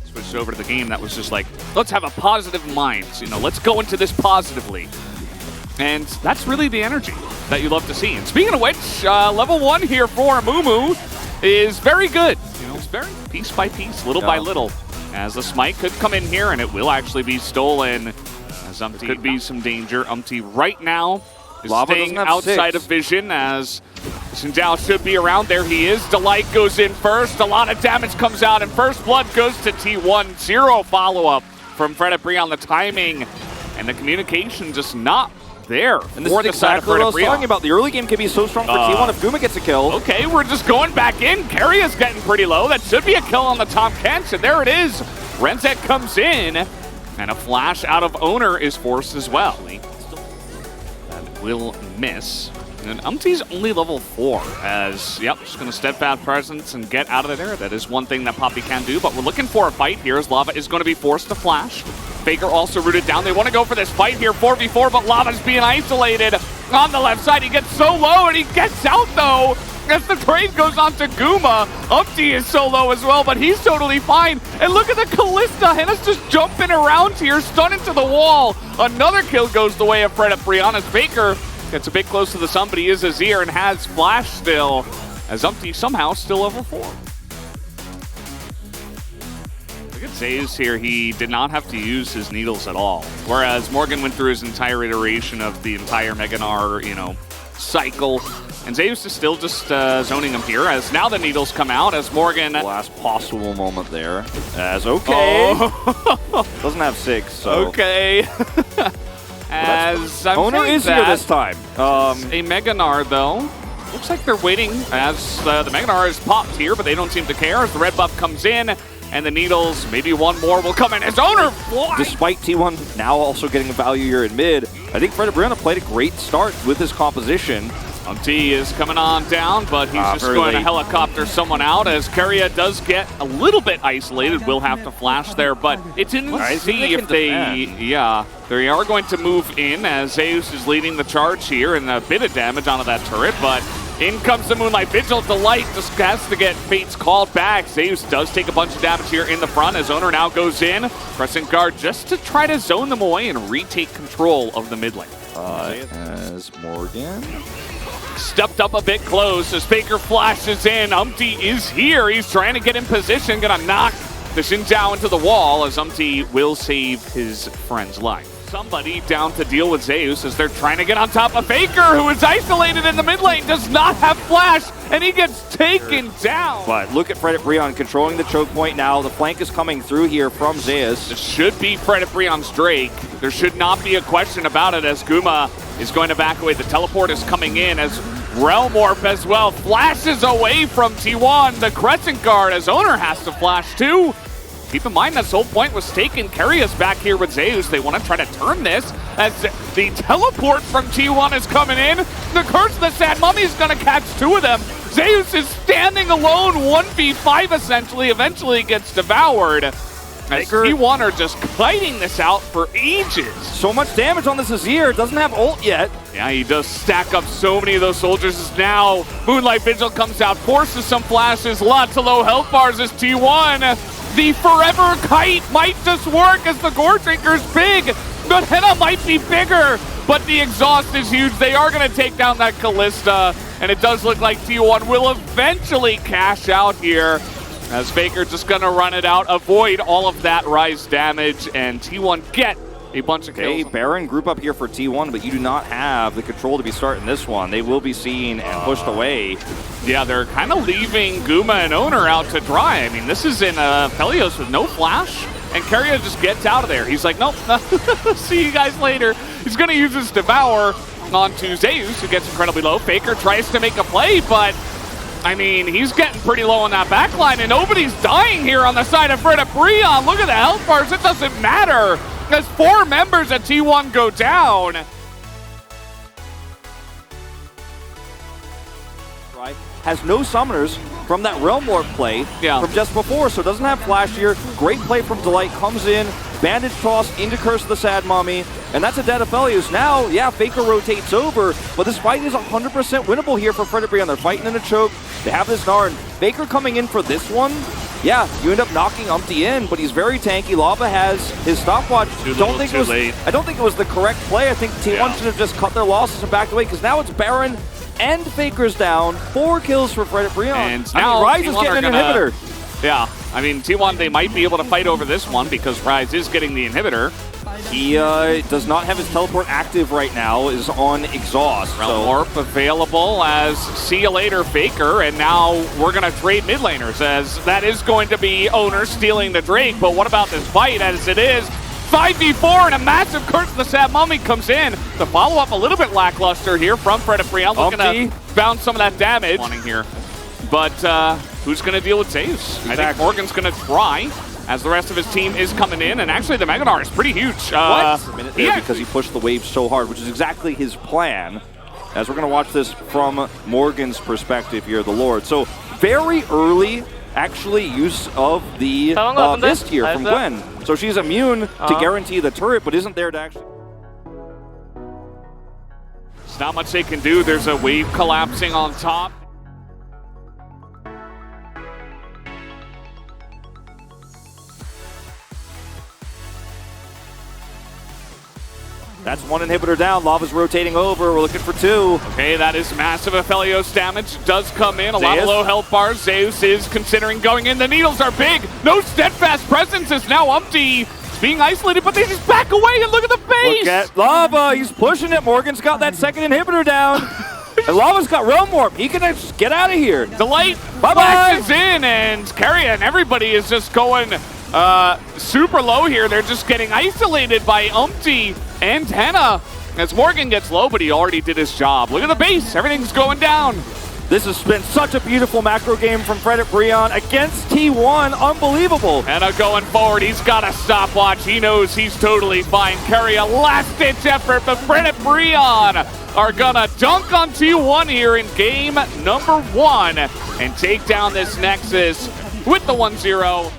Switched over to the game that was just like, let's have a positive mind. You know, let's go into this positively. And that's really the energy that you love to see. And speaking of which, level 1 here for Mumu is very good. You know, it's very piece by piece, little by little. As the smite could come in here, and it will actually be stolen. As could be some danger. Right now is staying outside of vision, as Xinjiao should be around. There he is. Delight goes in first. A lot of damage comes out, and first blood goes to T1. 0 follow-up from Fred Brion. The timing and the communication just not there. And this is exactly what I was talking about. The early game can be so strong for T1 if Guma gets a kill. Okay, we're just going back in. Carrier's getting pretty low. That should be a kill on the Tom Kench, and there it is. Renzek comes in, and a flash out of Owner is forced as well. That will miss. And Umti's only level 4 as, yep, just going to steadfast presence and get out of there. That is one thing that Poppy can do, but we're looking for a fight here as Lava is going to be forced to flash. Faker also rooted down. They want to go for this fight here, 4v4, but Lava's being isolated on the left side. He gets so low, and he gets out, though, as the trade goes on to Guma. Umti is so low as well, but he's totally fine. And look at the Kalista. Henna's just jumping around here, stunned into the wall. Another kill goes the way of Fred Brianna's. Faker gets a bit close to the sun, but he is Azir and has flash still, as Umti somehow still over 4. Look at Zeus here. He did not have to use his needles at all. Whereas Morgan went through his entire iteration of the entire Meganar, you know, cycle. And Zeus is still just zoning him here, as now the needles come out, as Morgan... Last possible moment there. As okay. Oh. Doesn't have 6, so... Okay. As I'm Owner is here this time. A Meganar, though. Looks like they're waiting as the Meganar is popped here, but they don't seem to care as the red buff comes in, and the needles, maybe one more will come in as Owner flies. Despite T1 now also getting a value here in mid, I think Fred Brianna played a great start with his composition. Umti is coming on down, but he's just going to helicopter someone out as Keria does get a little bit isolated. Will have to flash there, but it's in to see if they they are going to move in as Zeus is leading the charge here and a bit of damage onto that turret, but in comes the Moonlight Vigil. Delight just has to get Fates called back. Zeus does take a bunch of damage here in the front as Owner now goes in, pressing guard just to try to zone them away and retake control of the mid lane. As Morgan stepped up a bit close as Faker flashes in. Umti is here. He's trying to get in position. Gonna knock the Xinjiao into the wall as Umti will save his friend's life. Somebody down to deal with Zeus as they're trying to get on top of Faker, who is isolated in the mid lane, does not have flash, and he gets taken down. But look at Fred Brion controlling the choke point now. The flank is coming through here from Zeus. It should be Fred Brion's Drake. There should not be a question about it as Guma is going to back away. The teleport is coming in as Realm Warp as well flashes away from T1. The Crescent Guard as Owner has to flash too. Keep in mind this whole point was taken. Carrier's back here with Zeus. They want to try to turn this as the teleport from T1 is coming in. The Curse of the Sad Mummy is going to catch 2 of them. Zeus is standing alone, 1v5 essentially, eventually gets devoured. T1 are just kiting this out for ages. So much damage on this Azir. Doesn't have ult yet. Yeah, he does stack up so many of those soldiers. Now Moonlight Vigil comes out, forces some flashes, lots of low health bars as T1. The Forever Kite might just work as the Gore Drinker's big, but Henna might be bigger, but the exhaust is huge. They are going to take down that Kalista, and it does look like T1 will eventually cash out here as Faker just going to run it out, avoid all of that rise damage, and T1 get a bunch of kills. Okay, Baron group up here for T1, but you do not have the control to be starting this one. They will be seen and pushed away. Yeah, they're kind of leaving Guma and Owner out to dry. I mean, this is in Pelios with no flash, and Keria just gets out of there. He's like, nope, see you guys later. He's going to use his Devour onto Zeus, who gets incredibly low. Faker tries to make a play, but I mean, he's getting pretty low on that backline, and nobody's dying here on the side of Fred Brion. Look at the health bars. It doesn't matter as 4 members at T1 go down. Right. has no summoners from that Realm Warp play from just before, so doesn't have Flash here. Great play from Delight, comes in, Bandage toss into Curse of the Sad Mummy, and that's a dead Aphelios. Now, yeah, Faker rotates over, but this fight is 100% winnable here for Fredit Brion. They're fighting in a choke, they have this Narn. Faker coming in for this one, yeah, you end up knocking Umpty in, but he's very tanky. Lava has his stopwatch. I don't think it was the correct play. I think T1 should have just cut their losses and backed away, because now it's Baron and Faker's down. 4 kills for Fredit Brion. And now Rise is getting an inhibitor. Yeah, I mean, T1, they might be able to fight over this one because Rise is getting the inhibitor. He does not have his teleport active right now, is on exhaust. Realm Warp available as see you later Faker, and now we're going to trade mid laners as that is going to be Owner stealing the Drake, but what about this fight as it is 5v4 and a massive Curse of the Sad Mummy comes in. The follow-up a little bit lackluster here from Fredit Brion, looking to bounce some of that damage. Here. But who's going to deal with Zeus? I think Morgan's going to try, as the rest of his team is coming in, and actually the Meganar is pretty huge. Because he pushed the wave so hard, which is exactly his plan, as we're going to watch this from Morgan's perspective here, the Lord. So very early, actually, use of the Mist here from Gwen. So she's immune to guarantee the turret, but isn't there to actually... There's not much they can do. There's a wave collapsing on top. That's 1 inhibitor down. Lava's rotating over. We're looking for 2. Okay, that is massive. Aphelios damage does come in. A lot of low health bars. Zeus is considering going in. The needles are big. No steadfast presence is now Umpty. It's being isolated, but they just back away and look at the base. Look at Lava. He's pushing it. Morgan's got that 2nd inhibitor down. And Lava's got Realm Warp. He can just get out of here. Delight flashes in, and Carrion and everybody is just going super low here. They're just getting isolated by Umpty and Henna as Morgan gets low, but he already did his job. Look at the base. Everything's going down. This has been such a beautiful macro game from Fredit Brion against T1. Unbelievable. Henna going forward. He's got a stopwatch. He knows he's totally fine. Carry a last-ditch effort, but Fredit Brion are gonna dunk on T1 here in game number 1 and take down this Nexus with the 1-0.